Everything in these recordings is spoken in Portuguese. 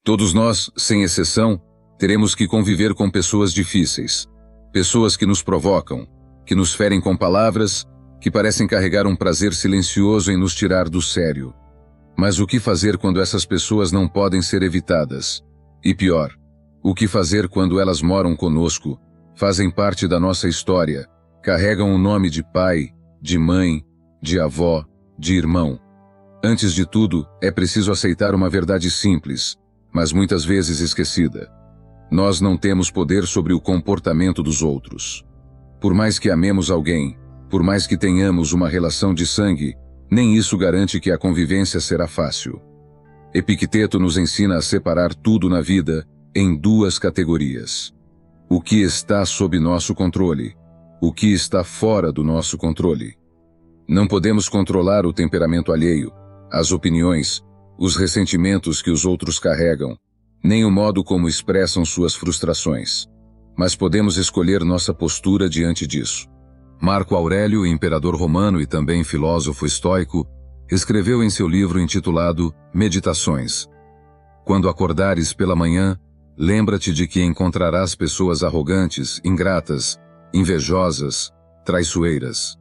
Todos nós, sem exceção, teremos que conviver com pessoas difíceis. Pessoas que nos provocam, que nos ferem com palavras, que parecem carregar um prazer silencioso em nos tirar do sério. Mas o que fazer quando essas pessoas não podem ser evitadas? E pior, o que fazer quando elas moram conosco, fazem parte da nossa história, carregam o nome de pai, de mãe, de avó, de irmão? Antes de tudo, é preciso aceitar uma verdade simples, mas muitas vezes esquecida. Nós não temos poder sobre o comportamento dos outros. Por mais que amemos alguém, por mais que tenhamos uma relação de sangue, nem isso garante que a convivência será fácil. Epicteto nos ensina a separar tudo na vida em duas categorias: o que está sob nosso controle, o que está fora do nosso controle. Não podemos controlar o temperamento alheio, as opiniões, os ressentimentos que os outros carregam, nem o modo como expressam suas frustrações. Mas podemos escolher nossa postura diante disso. Marco Aurélio, imperador romano e também filósofo estoico, escreveu em seu livro intitulado Meditações: quando acordares pela manhã, lembra-te de que encontrarás pessoas arrogantes, ingratas, invejosas, traiçoeiras.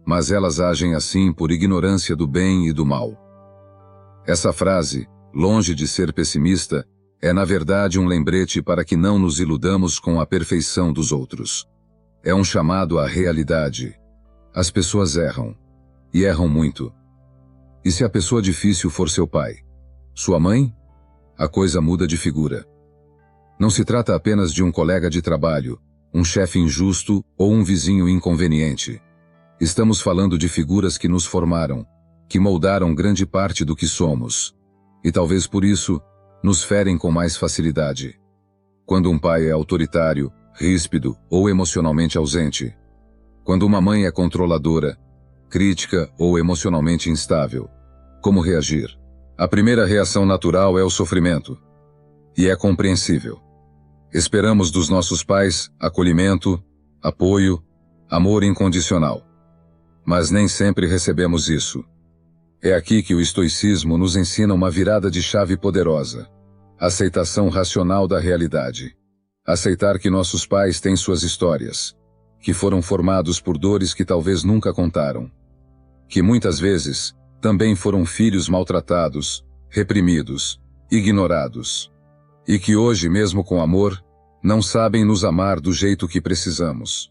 Mas elas agem assim por ignorância do bem e do mal. Essa frase, longe de ser pessimista, é na verdade um lembrete para que não nos iludamos com a perfeição dos outros. É um chamado à realidade. As pessoas erram. E erram muito. E se a pessoa difícil for seu pai? Sua mãe? A coisa muda de figura. Não se trata apenas de um colega de trabalho, um chefe injusto ou um vizinho inconveniente. Estamos falando de figuras que nos formaram, que moldaram grande parte do que somos. E talvez por isso, nos ferem com mais facilidade. Quando um pai é autoritário, ríspido ou emocionalmente ausente. Quando uma mãe é controladora, crítica ou emocionalmente instável. Como reagir? A primeira reação natural é o sofrimento. E é compreensível. Esperamos dos nossos pais acolhimento, apoio, amor incondicional. Mas nem sempre recebemos isso. É aqui que o estoicismo nos ensina uma virada de chave poderosa. Aceitação racional da realidade. Aceitar que nossos pais têm suas histórias, que foram formados por dores que talvez nunca contaram, que muitas vezes também foram filhos maltratados, reprimidos, ignorados, e que hoje, mesmo com amor, não sabem nos amar do jeito que precisamos.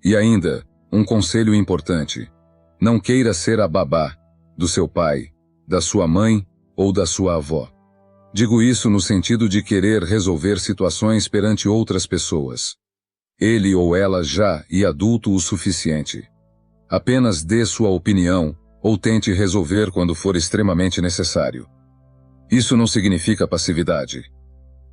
E ainda, um conselho importante: não queira ser a babá do seu pai, da sua mãe ou da sua avó. Digo isso no sentido de querer resolver situações perante outras pessoas. Ele ou ela já é adulto o suficiente. Apenas dê sua opinião ou tente resolver quando for extremamente necessário. Isso não significa passividade.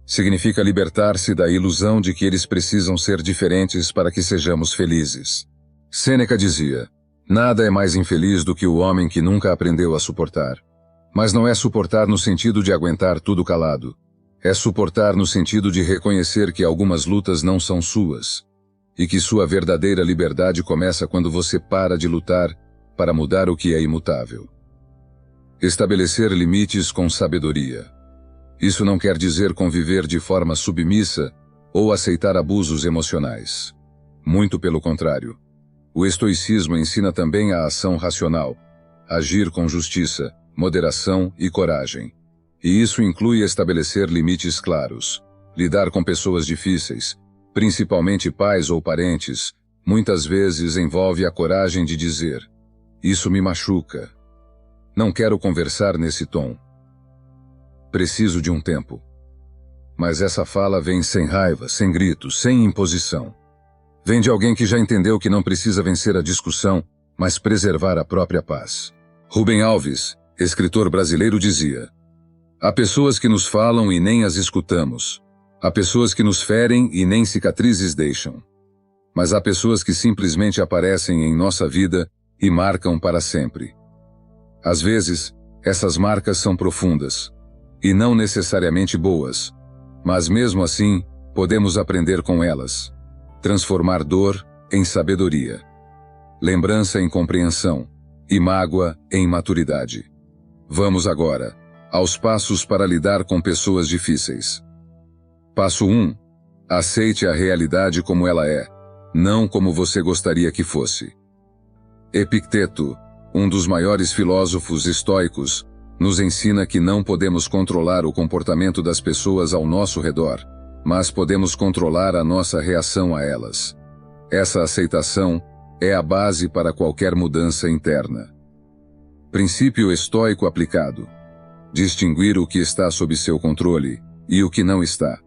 Significa libertar-se da ilusão de que eles precisam ser diferentes para que sejamos felizes. Sêneca dizia: nada é mais infeliz do que o homem que nunca aprendeu a suportar. Mas não é suportar no sentido de aguentar tudo calado. É suportar no sentido de reconhecer que algumas lutas não são suas, e que sua verdadeira liberdade começa quando você para de lutar para mudar o que é imutável. Estabelecer limites com sabedoria. Isso não quer dizer conviver de forma submissa ou aceitar abusos emocionais. Muito pelo contrário. O estoicismo ensina também a ação racional, agir com justiça, moderação e coragem. E isso inclui estabelecer limites claros, lidar com pessoas difíceis, principalmente pais ou parentes, muitas vezes envolve a coragem de dizer: isso me machuca. Não quero conversar nesse tom. Preciso de um tempo. Mas essa fala vem sem raiva, sem gritos, sem imposição. Vem de alguém que já entendeu que não precisa vencer a discussão, mas preservar a própria paz. Rubem Alves, escritor brasileiro, dizia: há pessoas que nos falam e nem as escutamos. Há pessoas que nos ferem e nem cicatrizes deixam. Mas há pessoas que simplesmente aparecem em nossa vida e marcam para sempre. Às vezes, essas marcas são profundas, e não necessariamente boas, mas mesmo assim, podemos aprender com elas. Transformar dor em sabedoria. Lembrança em compreensão. E mágoa em maturidade. Vamos agora Aos passos para lidar com pessoas difíceis. Passo 1. Aceite a realidade como ela é, não como você gostaria que fosse. Epicteto, um dos maiores filósofos estoicos, nos ensina que não podemos controlar o comportamento das pessoas ao nosso redor, mas podemos controlar a nossa reação a elas. Essa aceitação é a base para qualquer mudança interna. Princípio estoico aplicado. Distinguir o que está sob seu controle e o que não está.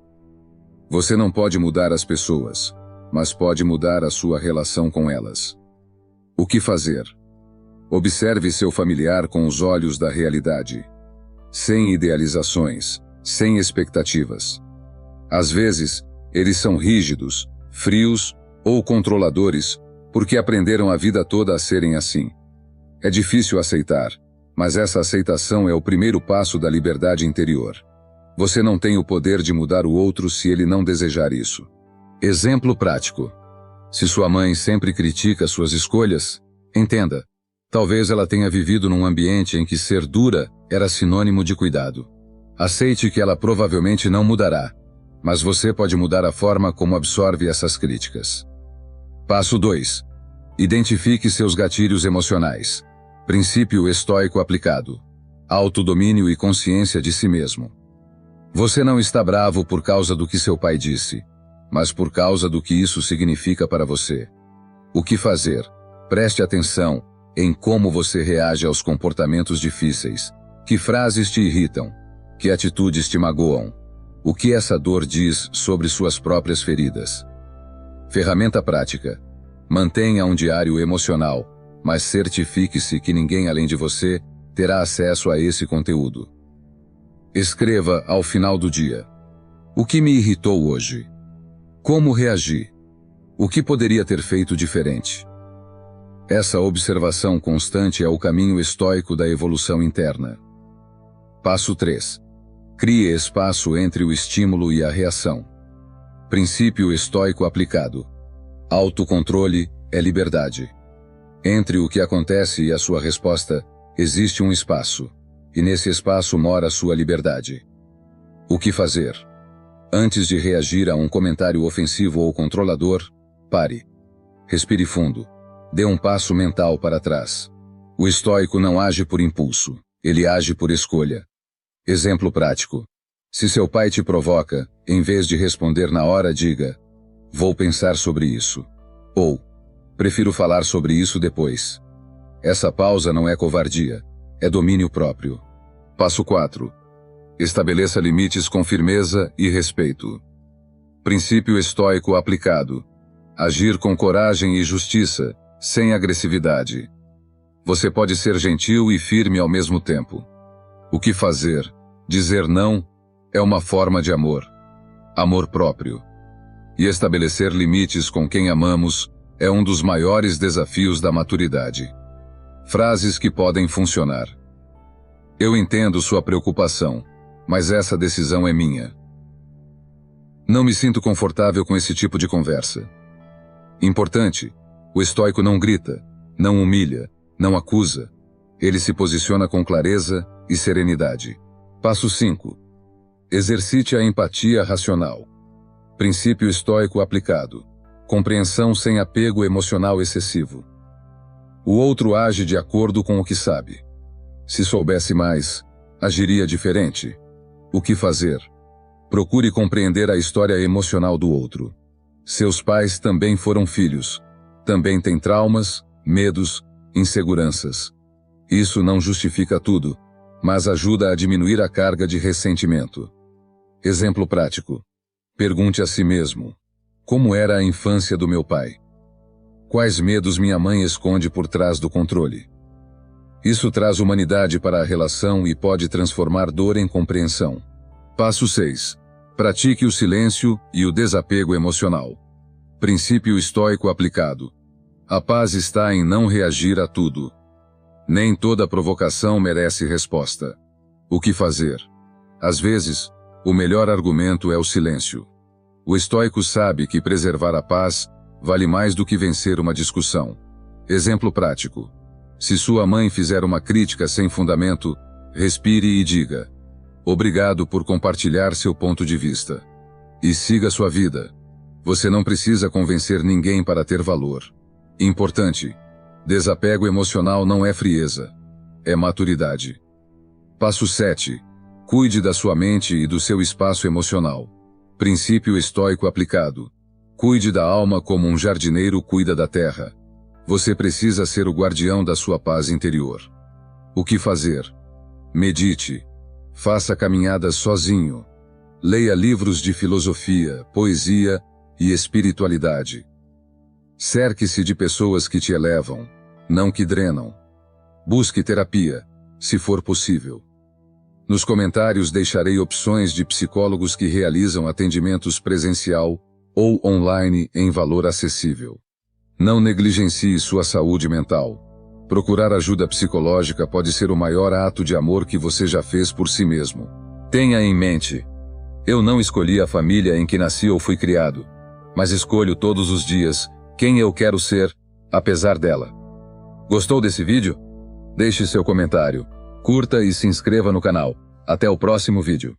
Você não pode mudar as pessoas, mas pode mudar a sua relação com elas. O que fazer? Observe seu familiar com os olhos da realidade. Sem idealizações, sem expectativas. Às vezes, eles são rígidos, frios ou controladores, porque aprenderam a vida toda a serem assim. É difícil aceitar, mas essa aceitação é o primeiro passo da liberdade interior. Você não tem o poder de mudar o outro se ele não desejar isso. Exemplo prático. Se sua mãe sempre critica suas escolhas, entenda. Talvez ela tenha vivido num ambiente em que ser dura era sinônimo de cuidado. Aceite que ela provavelmente não mudará, mas você pode mudar a forma como absorve essas críticas. Passo 2. Identifique seus gatilhos emocionais. Princípio estoico aplicado. Autodomínio e consciência de si mesmo. Você não está bravo por causa do que seu pai disse, mas por causa do que isso significa para você. O que fazer? Preste atenção em como você reage aos comportamentos difíceis. Que frases te irritam? Que atitudes te magoam? O que essa dor diz sobre suas próprias feridas? Ferramenta prática. Mantenha um diário emocional, mas certifique-se que ninguém além de você terá acesso a esse conteúdo. Escreva ao final do dia. O que me irritou hoje? Como reagi? O que poderia ter feito diferente? Essa observação constante é o caminho estoico da evolução interna. Passo 3. Crie espaço entre o estímulo e a reação. Princípio estoico aplicado. Autocontrole é liberdade. Entre o que acontece e a sua resposta, existe um espaço, e nesse espaço mora sua liberdade. O que fazer? Antes de reagir a um comentário ofensivo ou controlador, pare. Respire fundo. Dê um passo mental para trás. O estoico não age por impulso, ele age por escolha. Exemplo prático. Se seu pai te provoca, em vez de responder na hora, diga: vou pensar sobre isso. Ou, prefiro falar sobre isso depois. Essa pausa não é covardia, é domínio próprio. Passo 4. Estabeleça limites com firmeza e respeito. Princípio estoico aplicado. Agir com coragem e justiça, sem agressividade. Você pode ser gentil e firme ao mesmo tempo. O que fazer? Dizer não é uma forma de amor. Amor próprio. E estabelecer limites com quem amamos é um dos maiores desafios da maturidade. Frases que podem funcionar. Eu entendo sua preocupação, mas essa decisão é minha. Não me sinto confortável com esse tipo de conversa. Importante, o estoico não grita, não humilha, não acusa. Ele se posiciona com clareza e serenidade. Passo 5. Exercite a empatia racional. Princípio estoico aplicado. Compreensão sem apego emocional excessivo. O outro age de acordo com o que sabe. Se soubesse mais, agiria diferente. O que fazer? Procure compreender a história emocional do outro. Seus pais também foram filhos. Também têm traumas, medos, inseguranças. Isso não justifica tudo, mas ajuda a diminuir a carga de ressentimento. Exemplo prático. Pergunte a si mesmo: como era a infância do meu pai? Quais medos minha mãe esconde por trás do controle? Isso traz humanidade para a relação e pode transformar dor em compreensão. Passo 6. Pratique o silêncio e o desapego emocional. Princípio estoico aplicado. A paz está em não reagir a tudo. Nem toda provocação merece resposta. O que fazer? Às vezes, o melhor argumento é o silêncio. O estoico sabe que preservar a paz vale mais do que vencer uma discussão. Exemplo prático. Se sua mãe fizer uma crítica sem fundamento, respire e diga: Obrigado por compartilhar seu ponto de vista. E siga sua vida. Você não precisa convencer ninguém para ter valor. Importante: desapego emocional não é frieza, é maturidade. Passo 7. Cuide da sua mente e do seu espaço emocional. Princípio estoico aplicado. Cuide da alma como um jardineiro cuida da terra. Você precisa ser o guardião da sua paz interior. O que fazer? Medite. Faça caminhadas sozinho. Leia livros de filosofia, poesia e espiritualidade. Cerque-se de pessoas que te elevam, não que drenam. Busque terapia, se for possível. Nos comentários deixarei opções de psicólogos que realizam atendimentos presencial ou online em valor acessível. Não negligencie sua saúde mental. Procurar ajuda psicológica pode ser o maior ato de amor que você já fez por si mesmo. Tenha em mente: eu não escolhi a família em que nasci ou fui criado, mas escolho todos os dias quem eu quero ser, apesar dela. Gostou desse vídeo? Deixe seu comentário, curta e se inscreva no canal. Até o próximo vídeo.